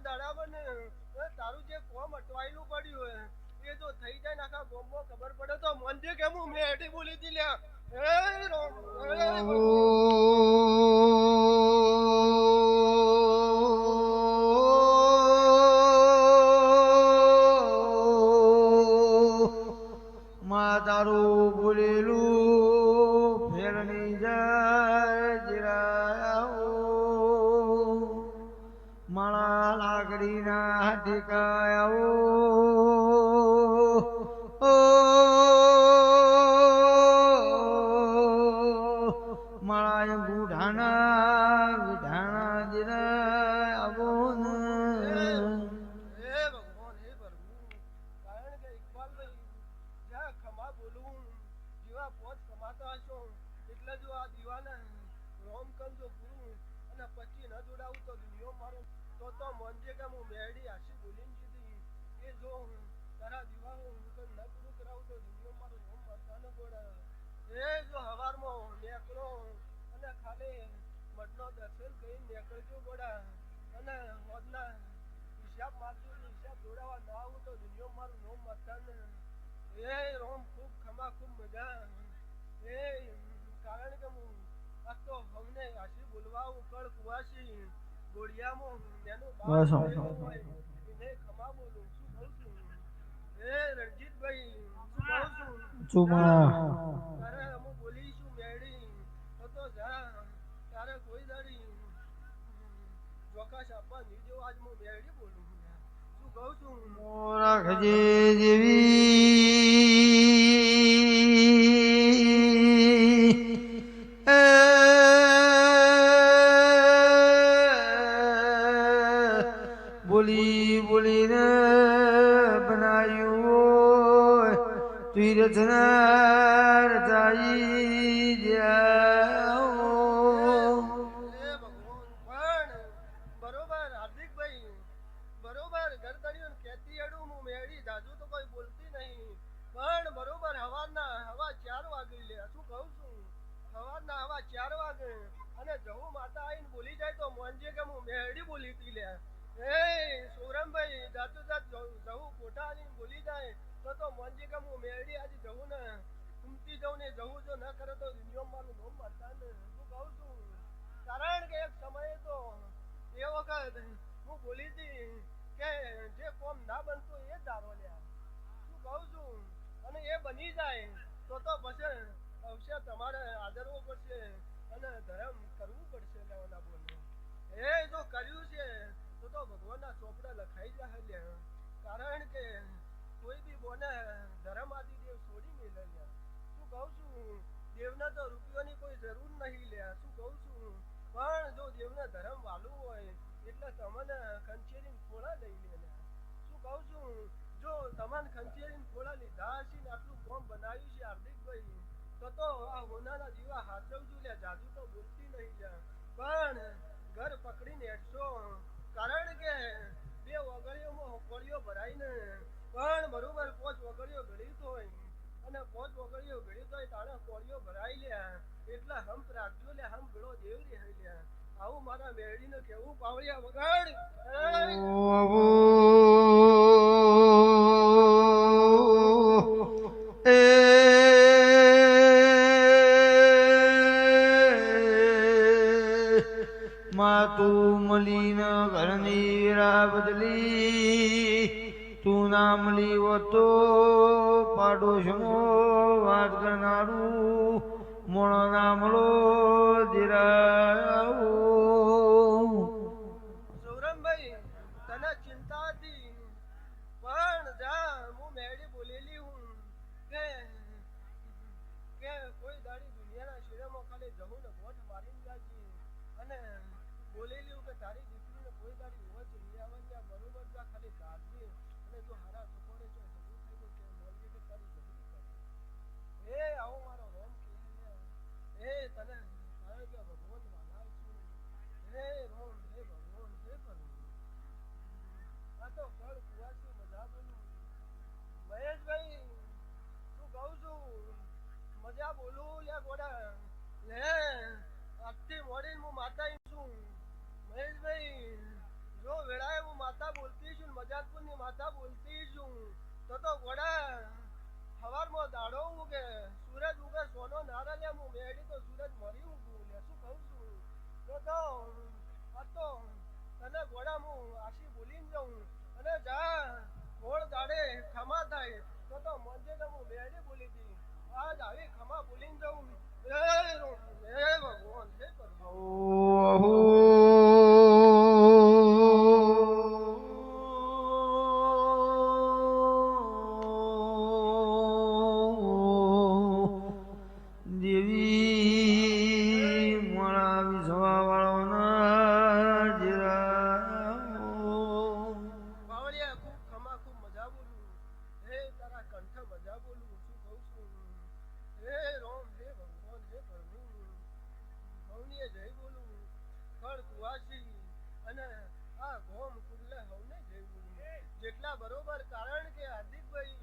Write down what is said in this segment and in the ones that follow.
દાડામાં ને તારું જે કોમ અટવાયેલું પડ્યું એ જો થઈ જાય ને આખા ગોમમાં ખબર પડે તો મનજે કેમ હું મેડી બોલી હતી લ્યા એ રોમ માં તારું બોલેલું ફેરની જાય જીરાઓ માળા લાકડીના ઠેકાયાઓ માળા ગુઢાણા જીરા આવો ને બોલી બોલીને બનાયું તીર્થના રચાઈ જાઓ તું મલીને ઘરની રાહ બદલી તું ના મળી હોતો પાડોશમાં વાત કરનારું મોણો ના મળો જીરાઓ આઝાદપુરની માતા બોલતી છું તો ઘોડા સવારમાં દાડો ઉગે સૂરજ ઉગે સોનો નારા લે હું મેડી તો સૂરજ મરી ઉગું લે શું કહું છું તો આ તો તને ઘોડા હું આશી બોલીને જાઉં અને જા ઘોડ દાડે ખમા થાય તો મંજે કે હું મેડી બોલી હતી આજ આવી ખમા બોલીને જાઉં હે ભગવાન હે ભગવાન દેવી મારા વિસવા વાળોના જીરાઓ બાવળિયા ખૂબ ખમા ખૂબ મજા બોલું હે તારા કંઠ મજા બોલું શું કહું છું હે રોમ હે ભગવાન હે પ્રભુ ભવનીએ જય બોલું ખડ કુવાસી અને આ ગોમ કુલ્લે હવને જય બોલું જેટલા બરોબર કારણ કે હાર્દિકભાઈ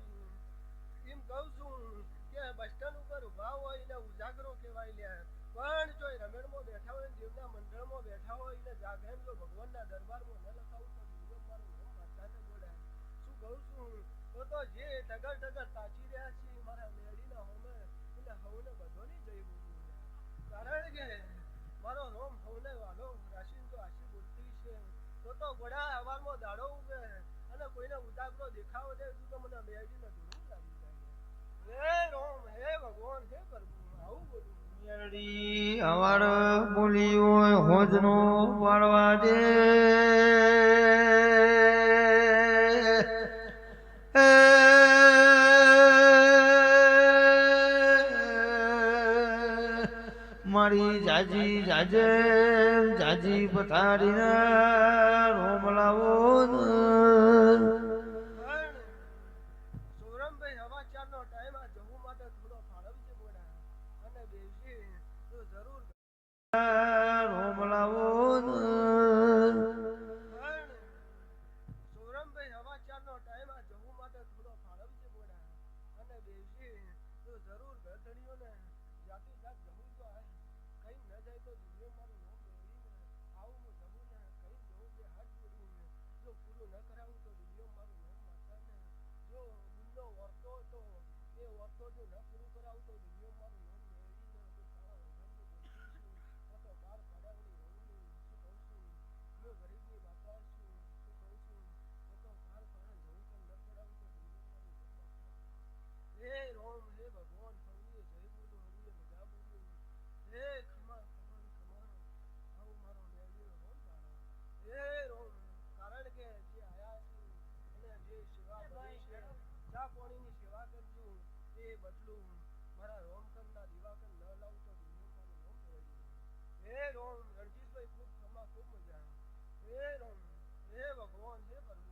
એમ કહું છું કે બસ સ્ટેન્ડ ઉપર ઉભા હોય ને ઉજાગરો કહેવાય લ્યા પણ જો રમેણમાં બેઠા હોય દેવના મંડળમાં બેઠા હોય ને જાગરણ જો ભગવાનના દરબારમાં ન લખાવું તો બીજો મારું નામ માતાને બોલાય શું કહું છું તો જે ટગર ટગર તાચી રહ્યા છે મારા મેળીના હોમે એટલે હવને બધોની જઈ બોલું કારણ કે મારો રોમ હવને વાલો રાશિન તો આશી બોલતી છે તો ઘોડા હવારમાં દાડો ઉગે અને કોઈને ઉજાગરો દેખાવો દે તું તો મને મેળીને ધૂળું લાગી જાય હે રોમ હે ભગવાન હે પ્રભુ આવું બોલું મેરડી અવાર બોલી હોય હોજનો પાડવા દે મારી જાજી જાજે જાજી પથારીને રોમ લાવો પણ સોરમભાઈ હવા ચારનો ટાઈમ આ જવું માટે થોડો ફાળવજે બોલા અને બેસી તો જરૂર રોમ લાવો પણ સોરમભાઈ હવા ચારનો ટાઈમ આ જવું માટે થોડો ફાળવજે બોલા અને બેસી તો જરૂર ગધડીઓને જાતી જાત જવું જો આ કઈ ન જાય તો દુનિયા મારું નામ મેળવીને આવું હું જવું ને કઈ જવું બે હાથ જોડીને જો પૂરું ન કરાવું તો દુનિયા મારું નામ માતાને જો ગુનો વર્તો તો એ વર્તો જો ન પૂરું કરાવું તો દુનિયા મારું નામ મેળવીને હું કાળા વગરનું બોલતી છું તો બાર પાડાવડી હોવું શું કહું છું હું ગરીબની માતા છું શું કહું છું તો બાર પાડા જવું પણ ન પડાવું તો દુનિયા મારું નામ માતા હે રોમ હે ભગવાન હવની જય બોલું હવની મજા બોલું હે ખમા ખમા ખમા આવું મારો મેળવીનો રોમ તારો હે રોમ કારણ કે જે આયા છું અને જે સેવા કરી છે ચા પાણીની સેવા કરજો એ બદલું મારા રોમકરના દિવાકર ન લાવું તો દુનિયા મારું રોમ મેળવી હે રોમ રણજીતભાઈ ખૂબ ખમા ખૂબ મજા હે રોમ હે ભગવાન હે પ્રભુ